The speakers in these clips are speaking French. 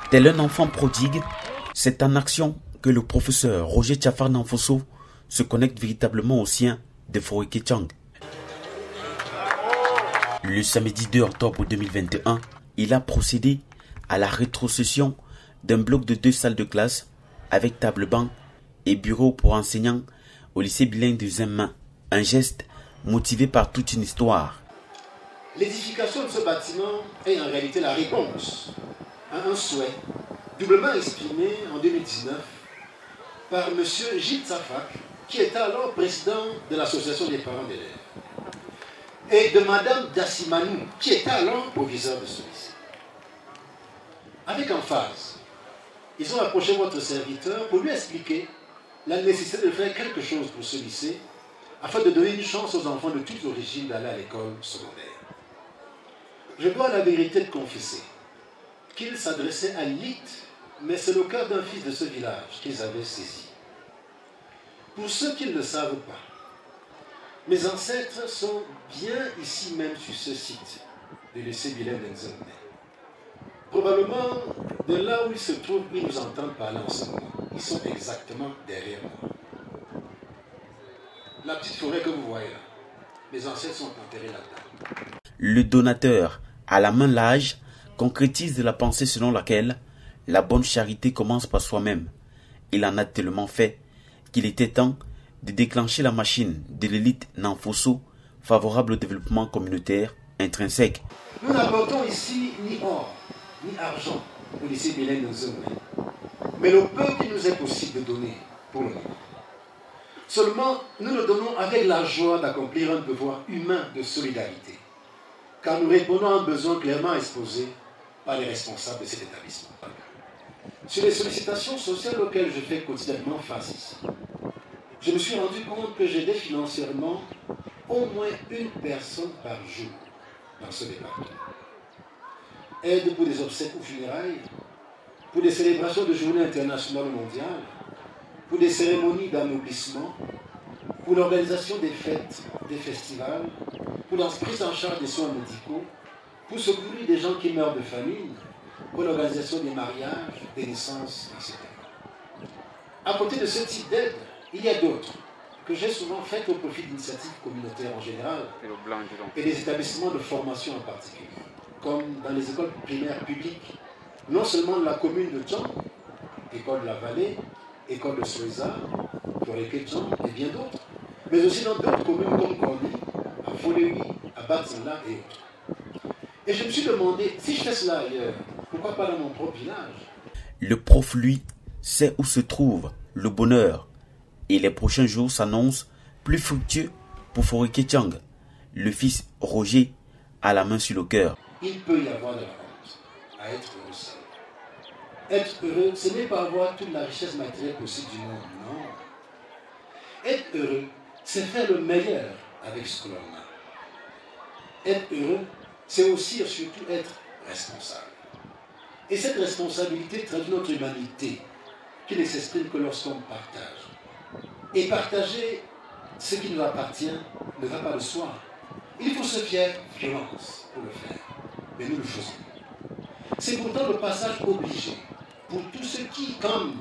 Tel un enfant prodigue, c'est en action que le professeur Roger Tchafar Nanfosso se connecte véritablement au sien de Foruké Tchang. Le samedi 2 octobre 2021, il a procédé à la rétrocession d'un bloc de 2 salles de classe avec table-banc et bureau pour enseignants au lycée bilingue de Zemma. Un geste motivé par toute une histoire. L'édification de ce bâtiment est en réalité la réponse à un souhait doublement exprimé en 2019 par M. Gilles Tsafak, qui était alors président de l'association des parents d'élèves, et de Mme Dassimanou, qui était alors proviseur de ce lycée. Avec emphase, ils ont approché votre serviteur pour lui expliquer la nécessité de faire quelque chose pour ce lycée afin de donner une chance aux enfants de toutes origines d'aller à l'école secondaire. Je dois à la vérité de confesser qu'ils s'adressaient à l'élite, mais c'est le cœur d'un fils de ce village qu'ils avaient saisi. Pour ceux qui ne le savent pas, mes ancêtres sont bien ici même sur ce site du lycée bilingue d'Enzembe. Probablement de là où ils se trouvent, ils nous entendent parler en ce moment. Ils sont exactement derrière moi. La petite forêt que vous voyez là, mes ancêtres sont enterrés là-dedans. Le donateur, à la main large, concrétise la pensée selon laquelle la bonne charité commence par soi-même. Il en a tellement fait qu'il était temps de déclencher la machine de l'élite Nanfosso favorable au développement communautaire intrinsèque. Nous n'apportons ici ni or, ni argent au lycée bilingue de Nzembe, mais le peu qu'il nous est possible de donner pour le moment. Seulement, nous le donnons avec la joie d'accomplir un devoir humain de solidarité, car nous répondons à un besoin clairement exposé par les responsables de cet établissement. Sur les sollicitations sociales auxquelles je fais quotidiennement face ici, je me suis rendu compte que j'aidais financièrement au moins une personne par jour dans ce département. Aide pour des obsèques ou funérailles, pour des célébrations de journées internationales ou mondiales, pour des cérémonies d'amoblissement, pour l'organisation des fêtes, des festivals, pour la prise en charge des soins médicaux, pour secourir des gens qui meurent de famine, pour l'organisation des mariages, des naissances, etc. À côté de ce type d'aide, il y a d'autres que j'ai souvent faites au profit d'initiatives communautaires en général et des établissements de formation en particulier, comme dans les écoles primaires publiques, non seulement de la commune de Tchang, école de la Vallée, école de Soeza, Foruké Tchang et bien d'autres, mais aussi dans d'autres communes comme Korni, à Foléwi, à Batsala et autres. Et je me suis demandé, si je fais cela ailleurs, pourquoi pas dans mon propre village? Le prof, lui, sait où se trouve le bonheur. Et les prochains jours s'annoncent plus fructueux pour Foruké Tchang. Le fils Roger a la main sur le cœur. Il peut y avoir de la honte à être heureux seul. Être heureux, ce n'est pas avoir toute la richesse matérielle possible du monde, non. Être heureux, c'est faire le meilleur avec ce que l'on a. Être heureux, c'est aussi et surtout être responsable. Et cette responsabilité traduit notre humanité, qui ne s'exprime que lorsqu'on partage. Et partager ce qui nous appartient ne va pas de soi. Il faut se faire violence pour le faire, mais nous le faisons. C'est pourtant le passage obligé pour tous ceux qui, comme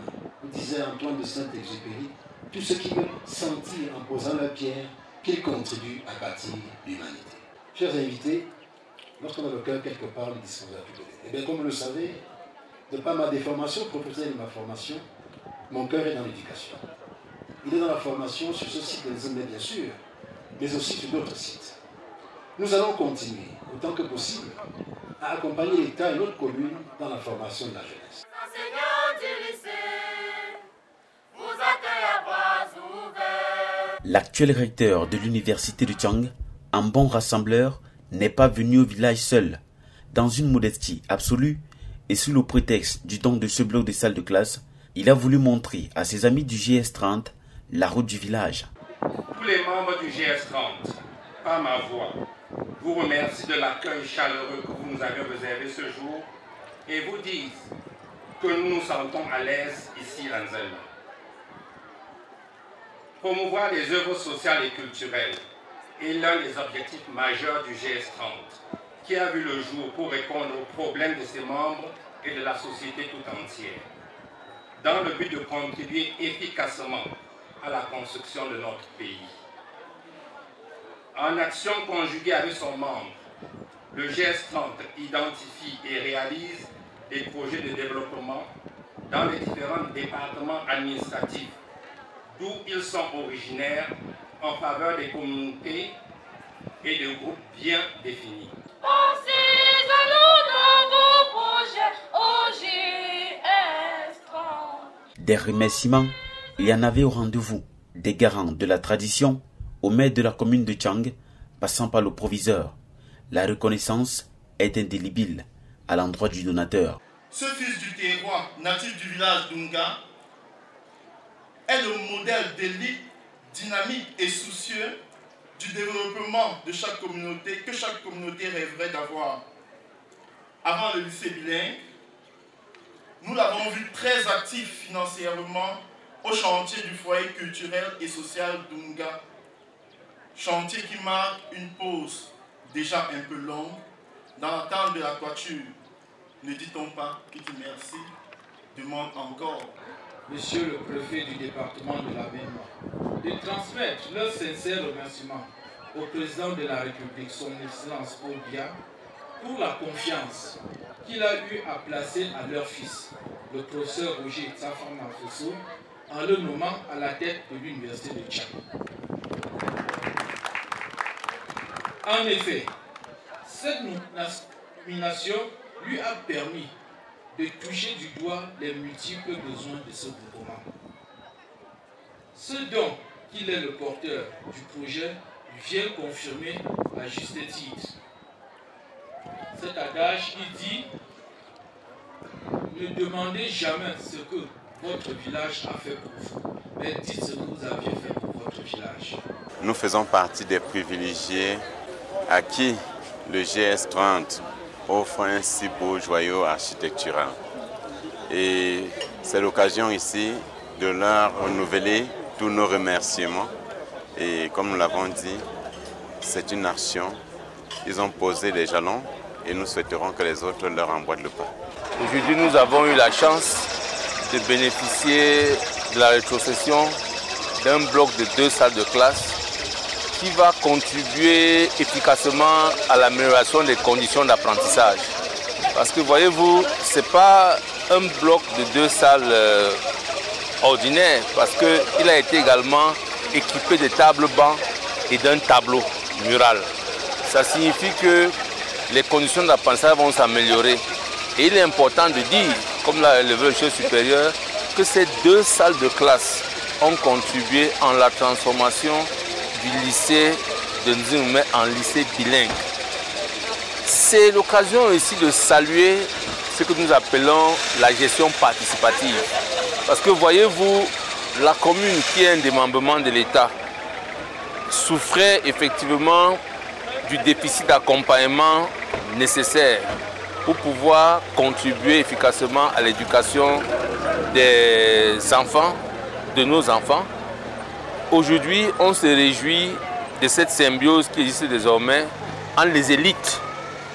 disait Antoine de Saint-Exupéry, tous ceux qui veulent sentir en posant leur pierre qu'ils contribuent à bâtir l'humanité. Chers invités, lorsqu'on a le cœur quelque part, on est disposé à tout donner. Et bien comme vous le savez, de par ma déformation professionnelle et ma formation, mon cœur est dans l'éducation. Il est dans la formation sur ce site de Nzembe, bien sûr, mais aussi sur d'autres sites. Nous allons continuer, autant que possible, à accompagner l'État et notre commune dans la formation de la jeunesse. L'actuel recteur de l'université de Tchang, un bon rassembleur, n'est pas venu au village seul. Dans une modestie absolue et sous le prétexte du don de ce bloc de salle de classe, il a voulu montrer à ses amis du GS30 la route du village. Tous les membres du GS30, par ma voix, vous remercient de l'accueil chaleureux que vous nous avez réservé ce jour et vous disent que nous nous sentons à l'aise ici à Nzembe. Promouvoir les œuvres sociales et culturelles est l'un des objectifs majeurs du GS30, qui a vu le jour pour répondre aux problèmes de ses membres et de la société tout entière, dans le but de contribuer efficacement à la construction de notre pays. En action conjuguée avec son membre, le GS30 identifie et réalise des projets de développement dans les différents départements administratifs d'où ils sont originaires en faveur des communautés et de groupes bien définis. Pensez à nous dans vos projets au GS30. Des remerciements, il y en avait au rendez-vous, des garants de la tradition au maire de la commune de Tchang, passant par le proviseur. La reconnaissance est indélébile à l'endroit du donateur. Ce fils du terroir, natif du village d'Unga, est le modèle d'élite dynamique et soucieux du développement de chaque communauté, que chaque communauté rêverait d'avoir. Avant le lycée bilingue, nous l'avons vu très actif financièrement au chantier du foyer culturel et social d'Unga. Chantier qui marque une pause déjà un peu longue dans l'attente de la toiture. Ne dit-on pas qui dit merci demande encore. Monsieur le préfet du département de la Ménois, de transmettre leurs sincères remerciements au président de la République, son Excellence Obia, pour la confiance qu'il a eu à placer à leur fils, le professeur Roger Tsafan Nafoso, en le nommant à la tête de l'université de Tchad. En effet, cette nomination lui a permis de toucher du doigt les multiples besoins de ce groupement. Ce dont il est le porteur du projet vient confirmer à juste titre. Cet adage, il dit « Ne demandez jamais ce que votre village a fait pour vous, mais dites ce que vous aviez fait pour votre village. » Nous faisons partie des privilégiés à qui le GS30 offre un si beau joyau architectural. Et c'est l'occasion ici de leur renouveler tous nos remerciements. Et comme nous l'avons dit, c'est une action. Ils ont posé les jalons et nous souhaiterons que les autres leur emboîtent le pas. Aujourd'hui, nous avons eu la chance de bénéficier de la rétrocession d'un bloc de 2 salles de classe qui va contribuer efficacement à l'amélioration des conditions d'apprentissage. Parce que voyez-vous, ce n'est pas un bloc de 2 salles ordinaires, parce qu'il a été également équipé de tables bancs et d'un tableau mural. Ça signifie que les conditions d'apprentissage vont s'améliorer. Et il est important de dire, comme l'a relevé le chef supérieur, que ces 2 salles de classe ont contribué en la transformation du lycée de Nzimé en lycée bilingue. C'est l'occasion aussi de saluer ce que nous appelons la gestion participative. Parce que voyez-vous, la commune qui est un démembrement de l'État souffrait effectivement du déficit d'accompagnement nécessaire pour pouvoir contribuer efficacement à l'éducation des enfants, de nos enfants. Aujourd'hui, on se réjouit de cette symbiose qui existe désormais entre les élites,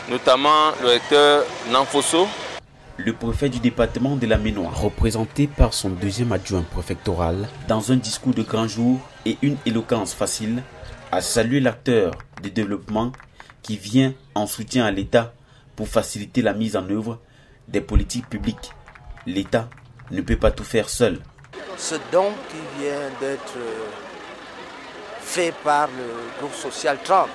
notamment le recteur Nanfoso. Le préfet du département de la Ménois, représenté par son 2e adjoint préfectoral, dans un discours de grand jour et une éloquence facile, a salué l'acteur de développement qui vient en soutien à l'État pour faciliter la mise en œuvre des politiques publiques. L'État ne peut pas tout faire seul. Ce don qui vient d'être fait par le groupe social 30,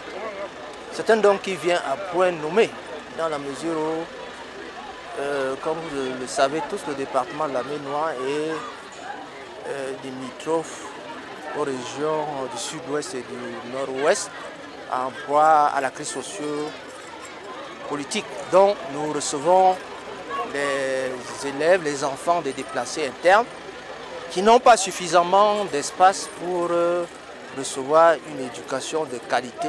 c'est un don qui vient à point nommé, dans la mesure où, comme vous le savez tous, le département de la Ménois est limitrophe aux régions du sud-ouest et du nord-ouest, en proie à la crise socio-politique. Donc nous recevons les élèves, les enfants des déplacés internes, qui n'ont pas suffisamment d'espace pour recevoir une éducation de qualité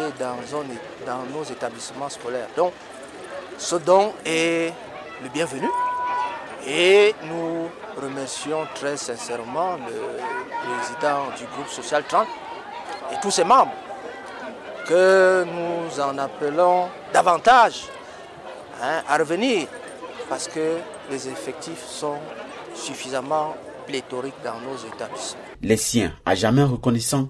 dans nos établissements scolaires. Donc, ce don est le bienvenu et nous remercions très sincèrement le président du groupe social 30 et tous ses membres que nous en appelons davantage à revenir parce que les effectifs sont suffisamment pléthoriques dans nos établissements. Les siens, à jamais reconnaissant,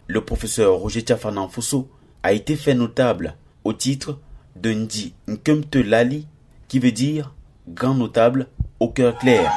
le professeur Roger Tiafanan Fosso a été fait notable au titre de Ndi Nkemte Lali, qui veut dire grand notable au cœur clair.